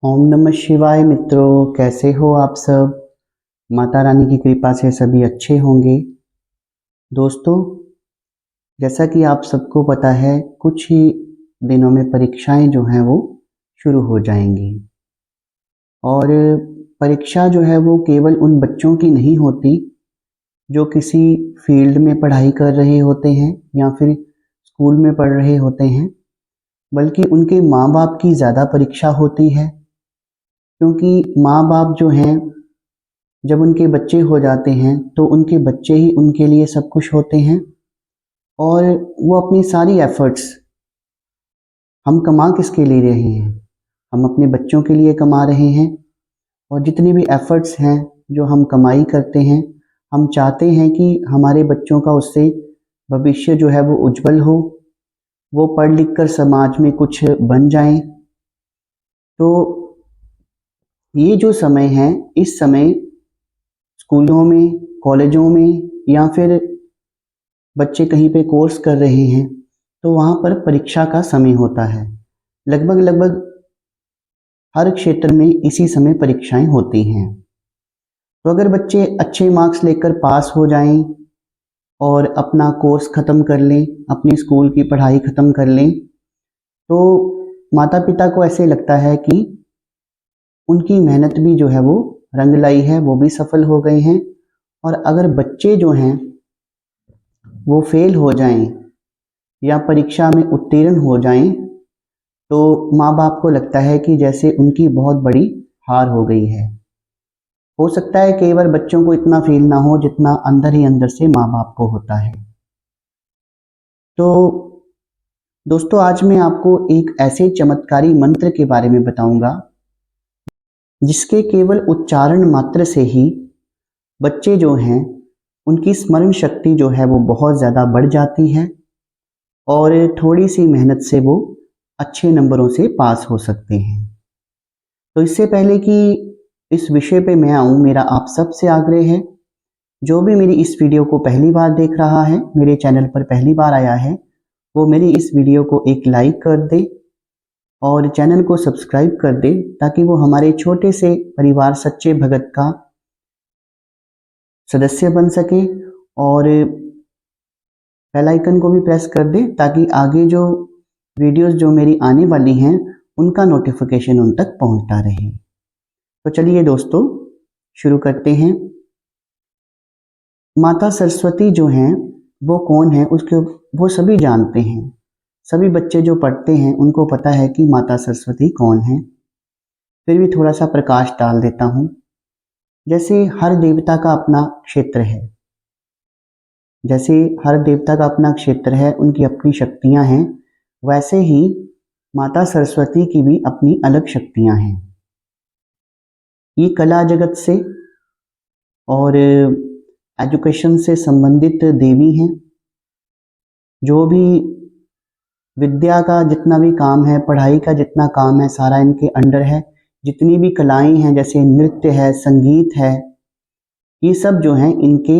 ओम नमः शिवाय मित्रों, कैसे हो आप सब। माता रानी की कृपा से सभी अच्छे होंगे। दोस्तों, जैसा कि आप सबको पता है, कुछ ही दिनों में परीक्षाएं जो हैं वो शुरू हो जाएंगी। और परीक्षा जो है वो केवल उन बच्चों की नहीं होती जो किसी फील्ड में पढ़ाई कर रहे होते हैं या फिर स्कूल में पढ़ रहे होते हैं, बल्कि उनके माँ बाप की ज़्यादा परीक्षा होती है। क्योंकि माँ बाप जो हैं, जब उनके बच्चे हो जाते हैं तो उनके बच्चे ही उनके लिए सब कुछ होते हैं। और वो अपनी सारी एफर्ट्स हम कमा किसके लिए रहे हैं, हम अपने बच्चों के लिए कमा रहे हैं। और जितनी भी एफर्ट्स हैं जो हम कमाई करते हैं, हम चाहते हैं कि हमारे बच्चों का उससे भविष्य जो है वो उज्जवल हो, वो पढ़ लिख कर समाज में कुछ बन जाएं। तो ये जो समय है, इस समय स्कूलों में, कॉलेजों में या फिर बच्चे कहीं पे कोर्स कर रहे हैं तो वहाँ पर परीक्षा का समय होता है। लगभग लगभग हर क्षेत्र में इसी समय परीक्षाएं होती हैं। तो अगर बच्चे अच्छे मार्क्स लेकर पास हो जाएं और अपना कोर्स ख़त्म कर लें, अपनी स्कूल की पढ़ाई ख़त्म कर लें, तो माता पिता को ऐसे लगता है कि उनकी मेहनत भी जो है वो रंग लाई है, वो भी सफल हो गए हैं। और अगर बच्चे जो हैं वो फेल हो जाएं या परीक्षा में उत्तीर्ण हो जाएं तो माँ बाप को लगता है कि जैसे उनकी बहुत बड़ी हार हो गई है। हो सकता है कई बार बच्चों को इतना फील ना हो जितना अंदर ही अंदर से माँ बाप को होता है। तो दोस्तों, आज मैं आपको एक ऐसे चमत्कारी मंत्र के बारे में बताऊंगा जिसके केवल उच्चारण मात्र से ही बच्चे जो हैं उनकी स्मरण शक्ति जो है वो बहुत ज़्यादा बढ़ जाती है और थोड़ी सी मेहनत से वो अच्छे नंबरों से पास हो सकते हैं। तो इससे पहले कि इस विषय पे मैं आऊँ, मेरा आप सबसे आग्रह है, जो भी मेरी इस वीडियो को पहली बार देख रहा है, मेरे चैनल पर पहली बार आया है, वो मेरी इस वीडियो को एक लाइक कर दे और चैनल को सब्सक्राइब कर दे, ताकि वो हमारे छोटे से परिवार सच्चे भगत का सदस्य बन सके। और बेल आइकन को भी प्रेस कर दे ताकि आगे जो वीडियोस जो मेरी आने वाली हैं उनका नोटिफिकेशन उन तक पहुंचता रहे। तो चलिए दोस्तों, शुरू करते हैं। माता सरस्वती जो हैं वो कौन है, उसके वो सभी जानते हैं। सभी बच्चे जो पढ़ते हैं उनको पता है कि माता सरस्वती कौन है। फिर भी थोड़ा सा प्रकाश डाल देता हूँ। जैसे हर देवता का अपना क्षेत्र है, जैसे हर देवता का अपना क्षेत्र है, उनकी अपनी शक्तियाँ हैं, वैसे ही माता सरस्वती की भी अपनी अलग शक्तियाँ हैं। ये कला जगत से और एजुकेशन से संबंधित देवी हैं। जो भी विद्या का जितना भी काम है, पढ़ाई का जितना काम है, सारा इनके अंडर है। जितनी भी कलाएं हैं, जैसे नृत्य है, संगीत है, ये सब जो हैं इनके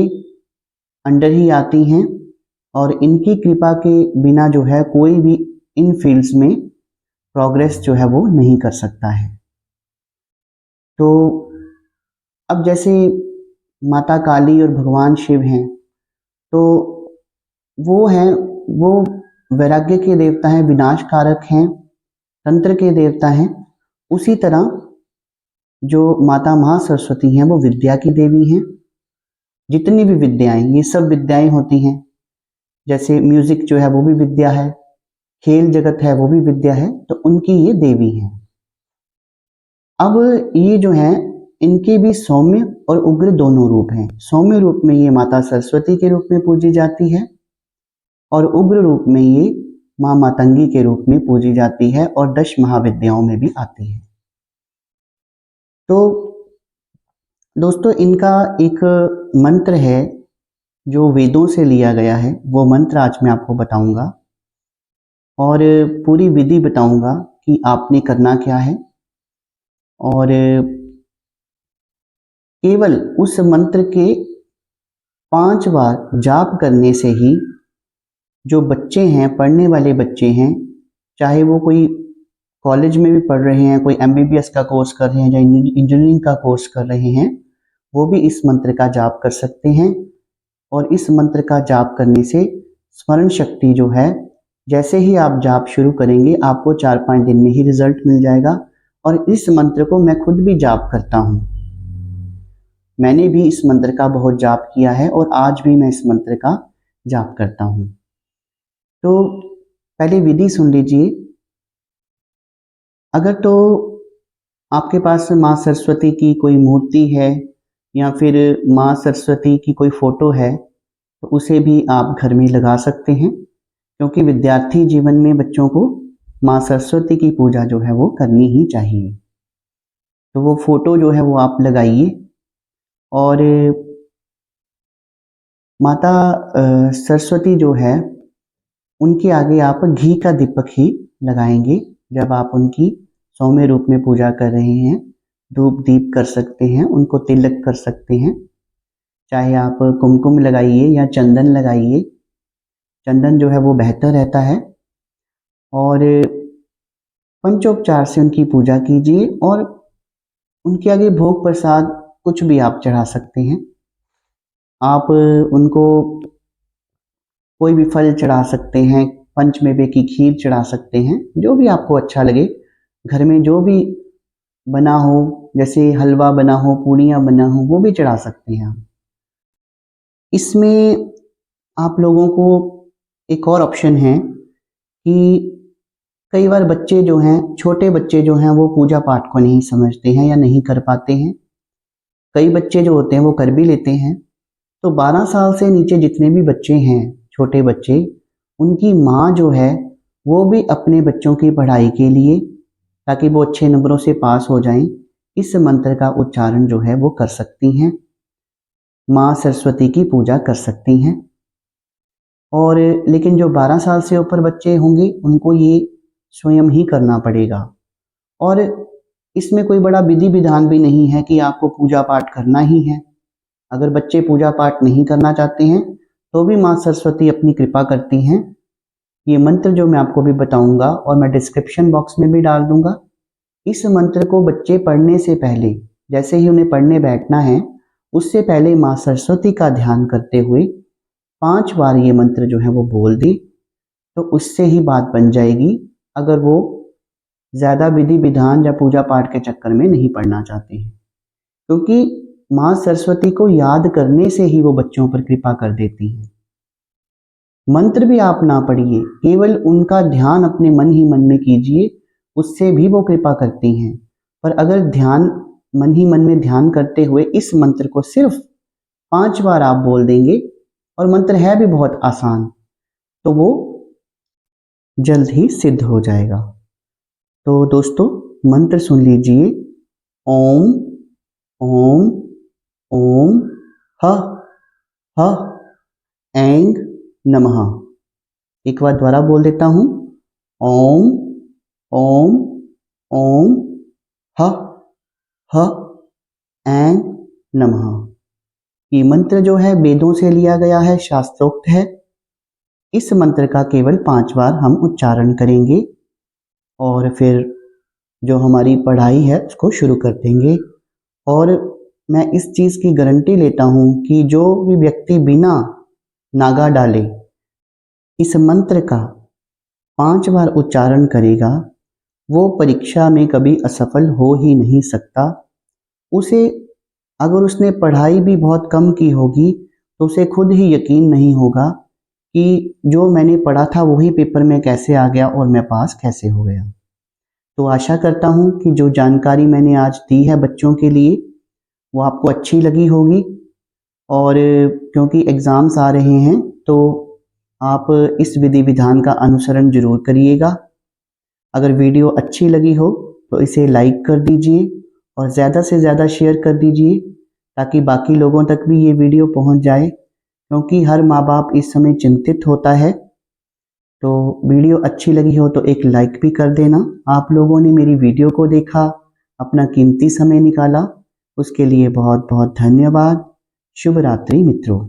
अंडर ही आती हैं। और इनकी कृपा के बिना जो है कोई भी इन फील्ड्स में प्रोग्रेस जो है वो नहीं कर सकता है। तो अब जैसे माता काली और भगवान शिव हैं, तो वो हैं, वो वैराग्य के देवता हैं, विनाश कारक हैं, तंत्र के देवता हैं। उसी तरह जो माता महासरस्वती हैं वो विद्या की देवी हैं। जितनी भी विद्याएं, ये सब विद्याएं होती हैं। जैसे म्यूजिक जो है वो भी विद्या है, खेल जगत है वो भी विद्या है, तो उनकी ये देवी हैं। अब ये जो हैं, इनके भी सौम्य और उग्र दोनों रूप हैं। सौम्य रूप में ये माता सरस्वती के रूप में पूजी जाती है और उग्र रूप में ये माँ मातंगी के रूप में पूजी जाती है और 10 महाविद्याओं में भी आती है। तो दोस्तों, इनका एक मंत्र है जो वेदों से लिया गया है, वो मंत्र आज मैं आपको बताऊंगा और पूरी विधि बताऊंगा कि आपने करना क्या है। और केवल उस मंत्र के 5 बार जाप करने से ही जो बच्चे हैं, पढ़ने वाले बच्चे हैं, चाहे वो कोई कॉलेज में भी पढ़ रहे हैं, कोई MBBS का कोर्स कर रहे हैं या इंजीनियरिंग का कोर्स कर रहे हैं, वो भी इस मंत्र का जाप कर सकते हैं। और इस मंत्र का जाप करने से स्मरण शक्ति जो है, जैसे ही आप जाप शुरू करेंगे आपको 4-5 दिन में ही रिजल्ट मिल जाएगा। और इस मंत्र को मैं खुद भी जाप करता हूँ, मैंने भी इस मंत्र का बहुत जाप किया है और आज भी मैं इस मंत्र का जाप करता हूँ। तो पहले विधि सुन लीजिए। अगर तो आपके पास माँ सरस्वती की कोई मूर्ति है या फिर माँ सरस्वती की कोई फोटो है तो उसे भी आप घर में लगा सकते हैं, क्योंकि विद्यार्थी जीवन में बच्चों को माँ सरस्वती की पूजा जो है वो करनी ही चाहिए। तो वो फोटो जो है वो आप लगाइए और माता सरस्वती जो है उनके आगे आप घी का दीपक ही लगाएंगे जब आप उनकी सौम्य रूप में पूजा कर रहे हैं। धूप दीप कर सकते हैं, उनको तिलक कर सकते हैं, चाहे आप कुमकुम लगाइए या चंदन लगाइए, चंदन जो है वो बेहतर रहता है। और पंचोपचार से उनकी पूजा कीजिए और उनके आगे भोग प्रसाद कुछ भी आप चढ़ा सकते हैं। आप उनको कोई भी फल चढ़ा सकते हैं, पंचमेवे की खीर चढ़ा सकते हैं, जो भी आपको अच्छा लगे। घर में जो भी बना हो, जैसे हलवा बना हो, पूड़ियाँ बना हो, वो भी चढ़ा सकते हैं आप। इसमें आप लोगों को एक और ऑप्शन है कि कई बार बच्चे जो हैं, छोटे बच्चे जो हैं, वो पूजा पाठ को नहीं समझते हैं या नहीं कर पाते हैं। कई बच्चे जो होते हैं वो कर भी लेते हैं। तो 12 साल से नीचे जितने भी बच्चे हैं, छोटे बच्चे, उनकी माँ जो है वो भी अपने बच्चों की पढ़ाई के लिए, ताकि वो अच्छे नंबरों से पास हो जाएं, इस मंत्र का उच्चारण जो है वो कर सकती हैं, माँ सरस्वती की पूजा कर सकती हैं। और लेकिन जो 12 साल से ऊपर बच्चे होंगे उनको ये स्वयं ही करना पड़ेगा। और इसमें कोई बड़ा विधि विधान भी नहीं है कि आपको पूजा पाठ करना ही है। अगर बच्चे पूजा पाठ नहीं करना चाहते हैं तो भी माँ सरस्वती अपनी कृपा करती हैं। ये मंत्र जो मैं आपको भी बताऊंगा और मैं डिस्क्रिप्शन बॉक्स में भी डाल दूंगा, इस मंत्र को बच्चे पढ़ने से पहले, जैसे ही उन्हें पढ़ने बैठना है उससे पहले माँ सरस्वती का ध्यान करते हुए 5 बार ये मंत्र जो है वो बोल दे, तो उससे ही बात बन जाएगी। अगर वो ज़्यादा विधि विधान या पूजा पाठ के चक्कर में नहीं पढ़ना चाहते हैं, क्योंकि माँ सरस्वती को याद करने से ही वो बच्चों पर कृपा कर देती हैं। मंत्र भी आप ना पढ़िए, केवल उनका ध्यान अपने मन ही मन में कीजिए, उससे भी वो कृपा करती हैं। पर अगर ध्यान मन ही मन में ध्यान करते हुए इस मंत्र को सिर्फ 5 बार आप बोल देंगे, और मंत्र है भी बहुत आसान, तो वो जल्द ही सिद्ध हो जाएगा। तो दोस्तों मंत्र सुन लीजिए। ओम ओम ओम ह ह ऐंग नमः। एक बार दोबारा बोल देता हूँ। ओम ओम ओम ह ह ऐंग नमः। ये मंत्र जो है वेदों से लिया गया है, शास्त्रोक्त है। इस मंत्र का केवल 5 बार हम उच्चारण करेंगे और फिर जो हमारी पढ़ाई है उसको शुरू कर देंगे। और मैं इस चीज़ की गारंटी लेता हूँ कि जो भी व्यक्ति बिना नागा डाले इस मंत्र का 5 बार उच्चारण करेगा, वो परीक्षा में कभी असफल हो ही नहीं सकता। उसे, अगर उसने पढ़ाई भी बहुत कम की होगी तो उसे खुद ही यकीन नहीं होगा कि जो मैंने पढ़ा था वही पेपर में कैसे आ गया और मैं पास कैसे हो गया। तो आशा करता हूँ कि जो जानकारी मैंने आज दी है बच्चों के लिए वो आपको अच्छी लगी होगी। और क्योंकि एग्ज़ाम्स आ रहे हैं तो आप इस विधि विधान का अनुसरण जरूर करिएगा। अगर वीडियो अच्छी लगी हो तो इसे लाइक कर दीजिए और ज़्यादा से ज़्यादा शेयर कर दीजिए, ताकि बाकी लोगों तक भी ये वीडियो पहुंच जाए, क्योंकि हर माँ बाप इस समय चिंतित होता है। तो वीडियो अच्छी लगी हो तो एक लाइक भी कर देना। आप लोगों ने मेरी वीडियो को देखा, अपना कीमती समय निकाला, उसके लिए बहुत बहुत धन्यवाद। शुभ रात्रि मित्रों।